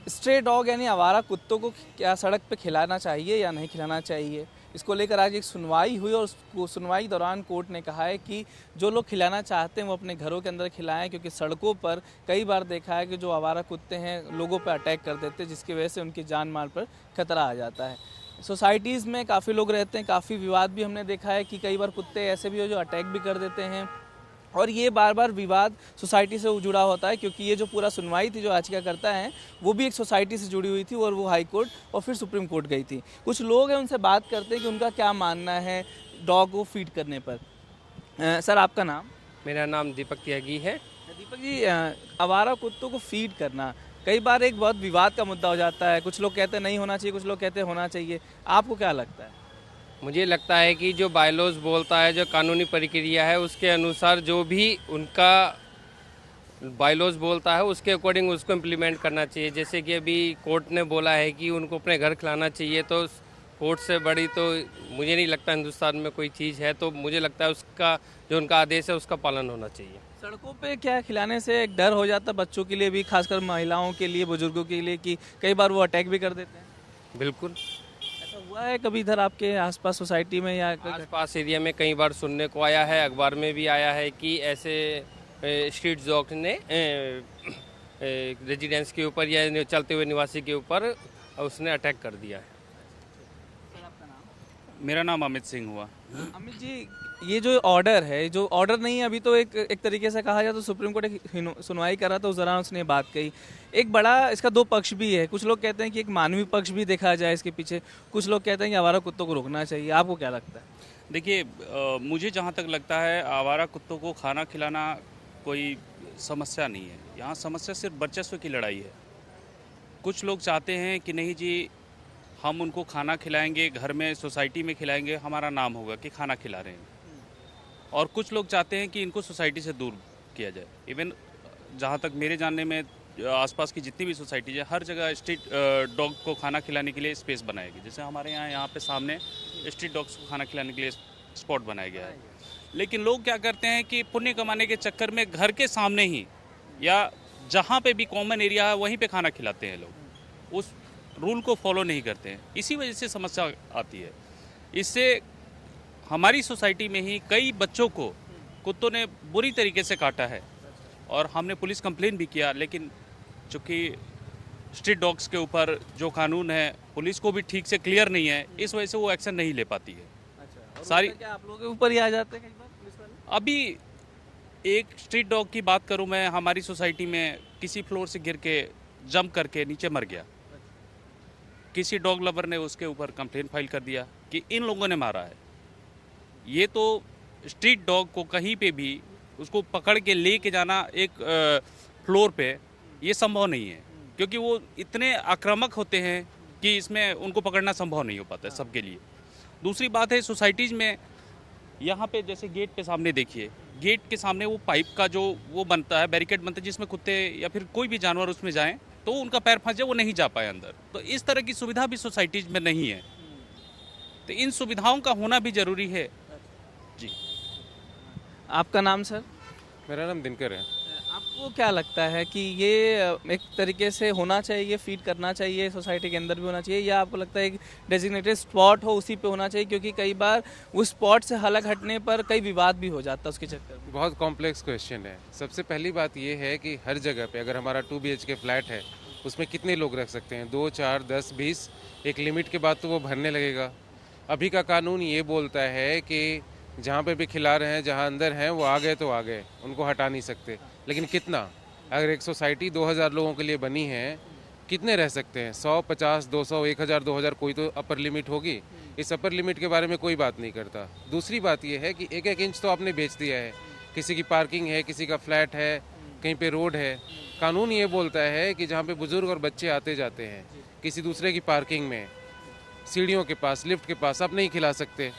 Stray dog यानी आवारा कुत्तों को क्या सड़क पे खिलाना चाहिए या नहीं खिलाना चाहिए, इसको लेकर आज एक सुनवाई हुई और उस सुनवाई दौरान कोर्ट ने कहा है कि जो लोग खिलाना चाहते हैं वो अपने घरों के अंदर खिलाएं, क्योंकि सड़कों पर कई बार देखा है कि जो आवारा कुत्ते हैं लोगों पर अटैक कर देते हैं, जिसकी वजह से उनकी जान माल पर खतरा आ जाता है। सोसाइटीज़ में काफ़ी लोग रहते हैं, काफ़ी विवाद भी हमने देखा है कि कई बार कुत्ते ऐसे भी हो जो अटैक भी कर देते हैं, और ये बार बार विवाद सोसाइटी से जुड़ा होता है, क्योंकि ये जो पूरा सुनवाई थी जो याचिका करता है वो भी एक सोसाइटी से जुड़ी हुई थी और वो हाई कोर्ट और फिर सुप्रीम कोर्ट गई थी। कुछ लोग हैं उनसे बात करते हैं कि उनका क्या मानना है डॉग को फीड करने पर। सर आपका नाम? मेरा नाम दीपक त्यागी है। दीपक जी, आवारा कुत्तों को फीड करना कई बार एक बहुत विवाद का मुद्दा हो जाता है, कुछ लोग कहते हैं नहीं होना चाहिए, कुछ लोग कहते हैं होना चाहिए, आपको क्या लगता है? मुझे लगता है कि जो बायलॉज बोलता है, जो कानूनी प्रक्रिया है, उसके अनुसार जो भी उनका बायलॉज बोलता है उसके अकॉर्डिंग उसको इम्प्लीमेंट करना चाहिए। जैसे कि अभी कोर्ट ने बोला है कि उनको अपने घर खिलाना चाहिए, तो कोर्ट से बड़ी तो मुझे नहीं लगता हिंदुस्तान में कोई चीज़ है। तो मुझे लगता है उसका जो उनका आदेश है उसका पालन होना चाहिए। सड़कों पे क्या खिलाने से एक डर हो जाता है बच्चों के लिए भी, खासकर महिलाओं के लिए, बुजुर्गों के लिए, कि कई बार वो अटैक भी कर देते हैं? बिल्कुल। ऐसा हुआ है कभी इधर आपके आसपास सोसाइटी में या आसपास एरिया में कई बार सुनने को आया है, अखबार में भी आया है कि ऐसे स्ट्रीट डॉग ने रेजिडेंस के ऊपर या चलते हुए निवासी के ऊपर उसने अटैक कर दिया है। मेरा नाम अमित सिंह हुआ। अमित जी, ये जो ऑर्डर है, जो ऑर्डर नहीं है अभी, तो एक तरीके से कहा जाए तो सुप्रीम कोर्ट एक सुनवाई कर रहा था, उस दौरान उसने बात कही। एक बड़ा इसका दो पक्ष भी है, कुछ लोग कहते हैं कि एक मानवीय पक्ष भी देखा जाए इसके पीछे, कुछ लोग कहते हैं कि आवारा कुत्तों को रोकना चाहिए, आपको क्या लगता है? देखिए, मुझे जहाँ तक लगता है आवारा कुत्तों को खाना खिलाना कोई समस्या नहीं है। यहाँ समस्या सिर्फ वर्चस्व की लड़ाई है। कुछ लोग चाहते हैं कि नहीं जी, हम उनको खाना खिलाएंगे, घर में सोसाइटी में खिलाएंगे, हमारा नाम होगा कि खाना खिला रहे हैं। और कुछ लोग चाहते हैं कि इनको सोसाइटी से दूर किया जाए। इवन जहाँ तक मेरे जानने में आसपास की जितनी भी सोसाइटीज है, हर जगह स्ट्रीट डॉग को खाना खिलाने के लिए स्पेस बनाया गया। जैसे हमारे यहाँ पे सामने स्ट्रीट डॉग्स को खाना खिलाने के लिए स्पॉट बनाया गया है। लेकिन लोग क्या करते हैं कि पुण्य कमाने के चक्कर में घर के सामने ही या जहाँ पे भी कॉमन एरिया है वहीं पे खाना खिलाते हैं लोग, उस रूल को फॉलो नहीं करते हैं। इसी वजह से समस्या आती है। इससे हमारी सोसाइटी में ही कई बच्चों को कुत्तों ने बुरी तरीके से काटा है और हमने पुलिस कंप्लेन भी किया, लेकिन चूँकि स्ट्रीट डॉग्स के ऊपर जो कानून है पुलिस को भी ठीक से क्लियर नहीं है, इस वजह से वो एक्शन नहीं ले पाती है। सारी क्या आप लोगों के ऊपर ही आ जाते हैं कई बार पुलिस वाले? अभी एक स्ट्रीट डॉग की बात करूं मैं, हमारी सोसाइटी में किसी फ्लोर से गिर के जंप करके नीचे मर गया। किसी डॉग लवर ने उसके ऊपर कंप्लेन फाइल कर दिया कि इन लोगों ने मारा है। ये तो स्ट्रीट डॉग को कहीं पे भी उसको पकड़ के ले के जाना एक फ्लोर पे, ये संभव नहीं है, क्योंकि वो इतने आक्रामक होते हैं कि इसमें उनको पकड़ना संभव नहीं हो पाता है सबके लिए। दूसरी बात है सोसाइटीज़ में, यहाँ पे जैसे गेट के सामने देखिए, गेट के सामने वो पाइप का जो वो बनता है, बैरिकेड बनता है, जिसमें कुत्ते या फिर कोई भी जानवर उसमें जाएं तो उनका पैर फंस जाए, वो नहीं जा पाए अंदर। तो इस तरह की सुविधा भी सोसाइटीज़ में नहीं है। तो इन सुविधाओं का होना भी ज़रूरी है जी। आपका नाम सर? मेरा नाम दिनकर है। आपको क्या लगता है कि ये एक तरीके से होना चाहिए, फीड करना चाहिए, सोसाइटी के अंदर भी होना चाहिए, या आपको लगता है एक डेजिग्नेटेड स्पॉट हो उसी पे होना चाहिए? क्योंकि कई बार उस स्पॉट से अलग हटने पर कई विवाद भी हो जाता है उसके चक्कर में। बहुत कॉम्प्लेक्स क्वेश्चन है। सबसे पहली बात ये है कि हर जगह पे अगर हमारा 2 BHK फ्लैट है उसमें कितने लोग रख सकते हैं? 2, 4, 10, 20। एक लिमिट के बाद तो वो भरने लगेगा। अभी का कानून ये बोलता है कि जहाँ पे भी खिला रहे हैं, जहाँ अंदर हैं, वो आ गए तो आ गए, उनको हटा नहीं सकते। लेकिन कितना? अगर एक सोसाइटी 2000 लोगों के लिए बनी है, कितने रह सकते हैं? 100, 50, 200, 1000, 2000, कोई तो अपर लिमिट होगी। इस अपर लिमिट के बारे में कोई बात नहीं करता। दूसरी बात यह है कि 1-1 इंच तो आपने बेच दिया है। किसी की पार्किंग है, किसी का फ्लैट है, कहीं पे रोड है। कानून ये बोलता है कि जहाँ पे बुजुर्ग और बच्चे आते जाते हैं, किसी दूसरे की पार्किंग में, सीढ़ियों के पास, लिफ्ट के पास आप नहीं खिला सकते।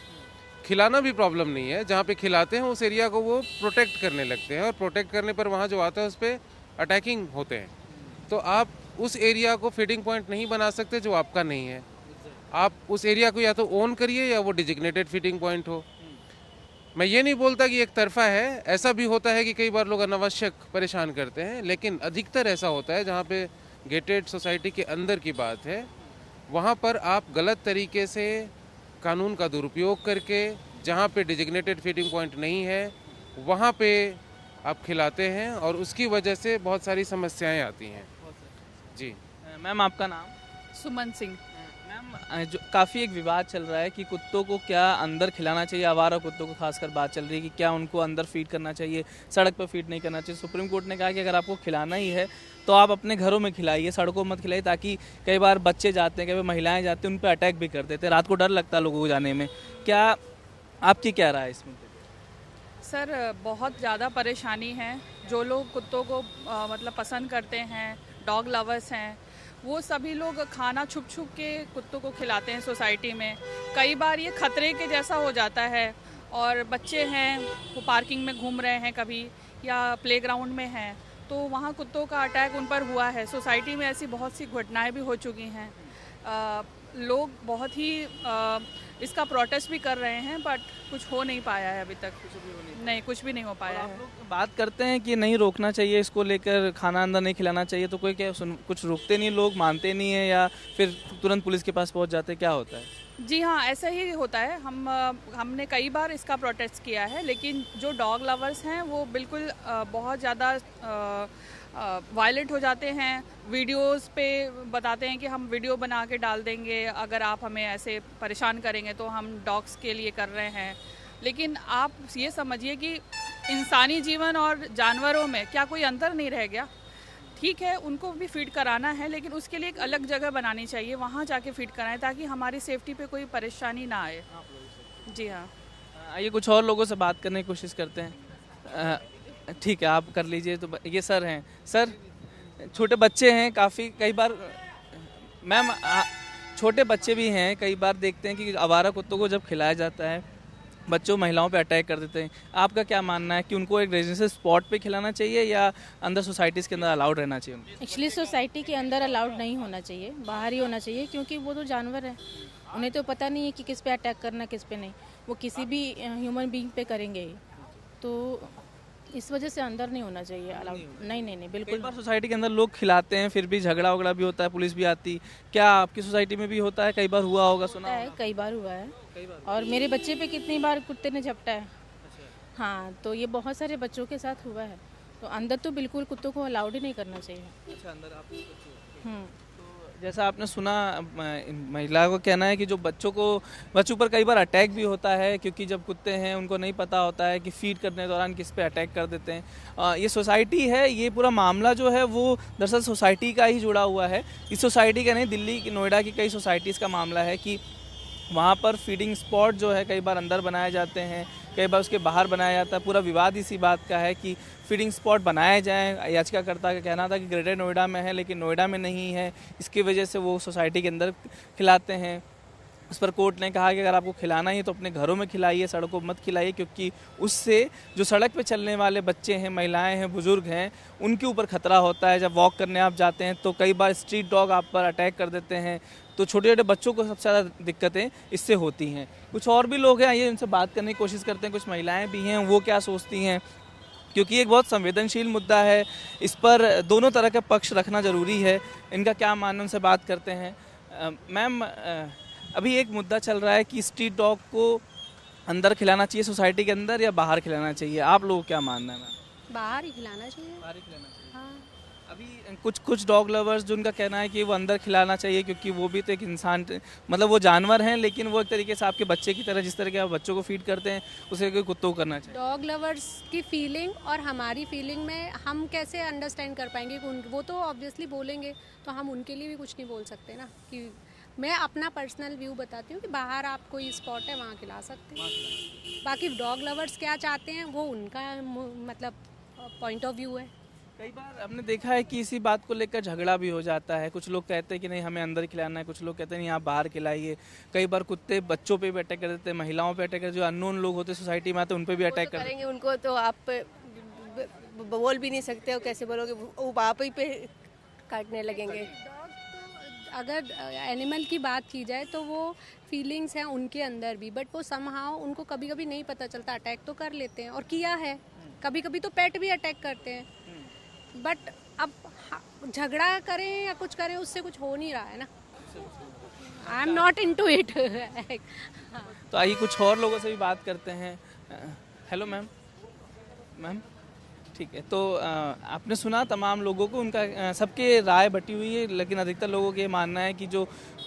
खिलाना भी प्रॉब्लम नहीं है, जहाँ पे खिलाते हैं उस एरिया को वो प्रोटेक्ट करने लगते हैं, और प्रोटेक्ट करने पर वहाँ जो आता है उस पर अटैकिंग होते हैं। तो आप उस एरिया को फीडिंग पॉइंट नहीं बना सकते जो आपका नहीं है। आप उस एरिया को या तो ओन करिए या वो डिजिग्नेटेड फीडिंग पॉइंट हो। मैं ये नहीं बोलता कि एक तरफा है, ऐसा भी होता है कि कई बार लोग अनावश्यक परेशान करते हैं, लेकिन अधिकतर ऐसा होता है जहाँ पे गेटेड सोसाइटी के अंदर की बात है, वहाँ पर आप गलत तरीके से कानून का दुरुपयोग करके जहाँ पे डिजिग्नेटेड फीडिंग पॉइंट नहीं है वहाँ पे आप खिलाते हैं और उसकी वजह से बहुत सारी समस्याएं आती हैं। जी मैम आपका नाम? सुमन सिंह। मैम जो काफ़ी एक विवाद चल रहा है कि कुत्तों को क्या अंदर खिलाना चाहिए, आवारा कुत्तों को खासकर बात चल रही है कि क्या उनको अंदर फीड करना चाहिए, सड़क पर फीड नहीं करना चाहिए। सुप्रीम कोर्ट ने कहा कि अगर आपको खिलाना ही है तो आप अपने घरों में खिलाइए, सड़कों में मत खिलाइए, ताकि कई बार बच्चे जाते हैं, कई बार महिलाएं जाती हैं, उन पर अटैक भी कर देते हैं, रात को डर लगता है लोगों को जाने में। क्या आपकी क्या राय है इसमें? सर बहुत ज़्यादा परेशानी है। जो लोग कुत्तों को मतलब पसंद करते हैं, डॉग लवर्स हैं, वो सभी लोग खाना छुप छुप के कुत्तों को खिलाते हैं सोसाइटी में। कई बार ये खतरे के जैसा हो जाता है और बच्चे हैं वो पार्किंग में घूम रहे हैं कभी या प्लेग्राउंड में हैं तो वहाँ कुत्तों का अटैक उन पर हुआ है। सोसाइटी में ऐसी बहुत सी घटनाएं भी हो चुकी हैं। लोग बहुत ही इसका प्रोटेस्ट भी कर रहे हैं बट कुछ हो नहीं पाया है अभी तक। कुछ भी नहीं हो पाया है। लोग बात करते हैं कि नहीं रोकना चाहिए, इसको लेकर खाना अंदर नहीं खिलाना चाहिए, तो कोई क्या कुछ रोकते नहीं, लोग मानते नहीं है या फिर तुरंत पुलिस के पास पहुंच जाते हैं, क्या होता है? जी हाँ, ऐसा ही होता है। हमने कई बार इसका प्रोटेस्ट किया है, लेकिन जो डॉग लवर्स हैं वो बिल्कुल बहुत ज़्यादा वायलेंट हो जाते हैं। वीडियोस पे बताते हैं कि हम वीडियो बना के डाल देंगे अगर आप हमें ऐसे परेशान करेंगे, तो हम डॉग्स के लिए कर रहे हैं। लेकिन आप ये समझिए कि इंसानी जीवन और जानवरों में क्या कोई अंतर नहीं रह गया? ठीक है, उनको भी फीड कराना है, लेकिन उसके लिए एक अलग जगह बनानी चाहिए, वहाँ जाके फीड कराएं ताकि हमारी सेफ्टी पे कोई परेशानी ना आए। जी हाँ। आइए कुछ और लोगों से बात करने की कोशिश करते हैं। ठीक है, आप कर लीजिए। तो ये सर हैं। सर, छोटे बच्चे हैं काफ़ी, कई बार मैम छोटे बच्चे भी हैं, कई बार देखते हैं कि आवारा कुत्तों को जब खिलाया जाता है बच्चों महिलाओं पे अटैक कर देते हैं। आपका क्या मानना है कि उनको एक रेजिडेंशियल स्पॉट पे खिलाना चाहिए या अंदर सोसाइटीज़ के अंदर अलाउड रहना चाहिए? एक्चुअली सोसाइटी के अंदर अलाउड नहीं होना चाहिए, बाहर ही होना चाहिए, क्योंकि वो तो जानवर है, उन्हें तो पता नहीं है कि किस पे अटैक करना किस पे नहीं। वो किसी भी ह्यूमन बीइंग पे करेंगे ही, तो इस वजह से अंदर नहीं होना चाहिए अलाउड। नहीं बिल्कुल। कई बार सोसाइटी के अंदर लोग खिलाते हैं, फिर भी झगड़ा वगड़ा भी होता है, पुलिस भी आती। क्या आपकी सोसाइटी में भी होता है? कई बार हुआ होगा, सुना है, कई बार हुआ है। और मेरे बच्चे पे कितनी बार कुत्ते ने झपटा है। हाँ, तो ये बहुत सारे बच्चों के साथ हुआ है। तो अंदर तो बिल्कुल कुत्तों को अलाउड ही नहीं करना चाहिए। अच्छा, अंदर आप तो जैसा आपने सुना, महिला को कहना है कि जो बच्चों पर कई बार अटैक भी होता है, क्योंकि जब कुत्ते हैं उनको नहीं पता होता है कि फीड करने के दौरान किस पे अटैक कर देते हैं। ये सोसाइटी है, ये पूरा मामला जो है वो दरअसल सोसाइटी का ही जुड़ा हुआ है। इस सोसाइटी का नहीं, दिल्ली की, नोएडा की कई सोसाइटीज़ का मामला है कि वहाँ पर फीडिंग स्पॉट जो है कई बार अंदर बनाए जाते हैं, कई बार उसके बाहर बनाया जाता है। पूरा विवाद इसी बात का है कि फीडिंग स्पॉट बनाए जाएं। याचिकाकर्ता का कहना था कि ग्रेटर नोएडा में है, लेकिन नोएडा में नहीं है, इसकी वजह से वो सोसाइटी के अंदर खिलाते हैं। उस पर कोर्ट ने कहा कि अगर आपको खिलाना ही है तो अपने घरों में खिलाइए, सड़कों मत खिलाइए, क्योंकि उससे जो सड़क पे चलने वाले बच्चे हैं, महिलाएं हैं, बुजुर्ग हैं, उनके ऊपर खतरा होता है। जब वॉक करने आप जाते हैं तो कई बार स्ट्रीट डॉग आप पर अटैक कर देते हैं, तो छोटे छोटे बच्चों को सबसे ज़्यादा दिक्कतें इससे होती हैं। कुछ और भी लोग हैं, आइए उनसे बात करने की कोशिश करते हैं। कुछ महिलाएं भी हैं, वो क्या सोचती हैं, क्योंकि एक बहुत संवेदनशील मुद्दा है, इस पर दोनों तरह का पक्ष रखना ज़रूरी है। इनका क्या मानना, उनसे बात करते हैं। मैम, अभी एक मुद्दा चल रहा है कि स्ट्रीट डॉग को अंदर खिलाना चाहिए सोसाइटी के अंदर या बाहर खिलाना चाहिए, आप लोगों को क्या मानना है? मैम, बाहर ही खिलाना चाहिए। बाहर ही खिलाना चाहिए। हाँ। अभी कुछ डॉग लवर्स जो उनका कहना है कि वो अंदर खिलाना चाहिए, क्योंकि वो भी तो एक इंसान, मतलब वो जानवर हैं, लेकिन वो एक तरीके से आपके बच्चे की तरह, जिस तरह के आप बच्चों को फीड करते हैं उसे कोई कुत्तों को करना चाहिए। डॉग लवर्स की फीलिंग और हमारी फीलिंग में हम कैसे अंडरस्टैंड कर पाएंगे कि वो तो ऑब्वियसली बोलेंगे, तो हम उनके लिए भी कुछ नहीं बोल सकते ना। कि मैं अपना पर्सनल व्यू बताती हूँ कि बाहर आप कोई स्पॉट है वहाँ खिला सकते हैं, बाकी डॉग लवर्स क्या चाहते हैं वो उनका मतलब पॉइंट ऑफ व्यू है। कई बार हमने देखा है कि इसी बात को लेकर झगड़ा भी हो जाता है। कुछ लोग कहते हैं कि नहीं हमें अंदर खिलाना है, कुछ लोग कहते हैं नहीं आप बाहर खिलाइए। कई बार कुत्ते बच्चों पे भी अटैक कर देते हैं, महिलाओं पे अटैक कर, जो अननोन लोग होते हैं सोसाइटी में आते हैं उन पे भी अटैक कर करेंगे। उनको तो आप बोल भी नहीं सकते हो, कैसे बोलोगे, वो आप ही पे काटने लगेंगे। डॉग तो अगर एनिमल की बात की जाए तो वो फीलिंग्स हैं उनके अंदर भी, बट वो समहाउ उनको कभी कभी नहीं पता चलता, अटैक तो कर लेते हैं और किया है। कभी कभी तो पेट भी अटैक करते हैं। बट अब झगड़ा करें या कुछ करें उससे कुछ हो नहीं रहा है ना। I am not into it. तो आइए कुछ और लोगों से भी बात करते हैं। Hello ma'am. मैम ठीक है, तो आपने सुना तमाम लोगों को, उनका सबके राय बटी हुई है, लेकिन अधिकतर लोगों का ये मानना है कि जो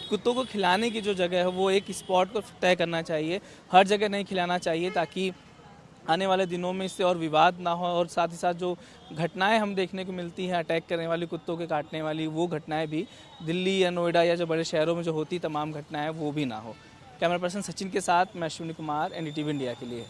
कुत्तों को खिलाने की जो जगह है वो एक स्पॉट को तय करना चाहिए, हर जगह नहीं खिलाना चाहिए, ताकि आने वाले दिनों में इससे और विवाद ना हो, और साथ ही साथ जो घटनाएं हम देखने को मिलती हैं अटैक करने वाली, कुत्तों के काटने वाली, वो घटनाएं भी दिल्ली या नोएडा या जो बड़े शहरों में जो होती तमाम घटनाएं वो भी ना हो। कैमरा पर्सन सचिन के साथ मैं शिवनी कुमार, NDTV इंडिया के लिए।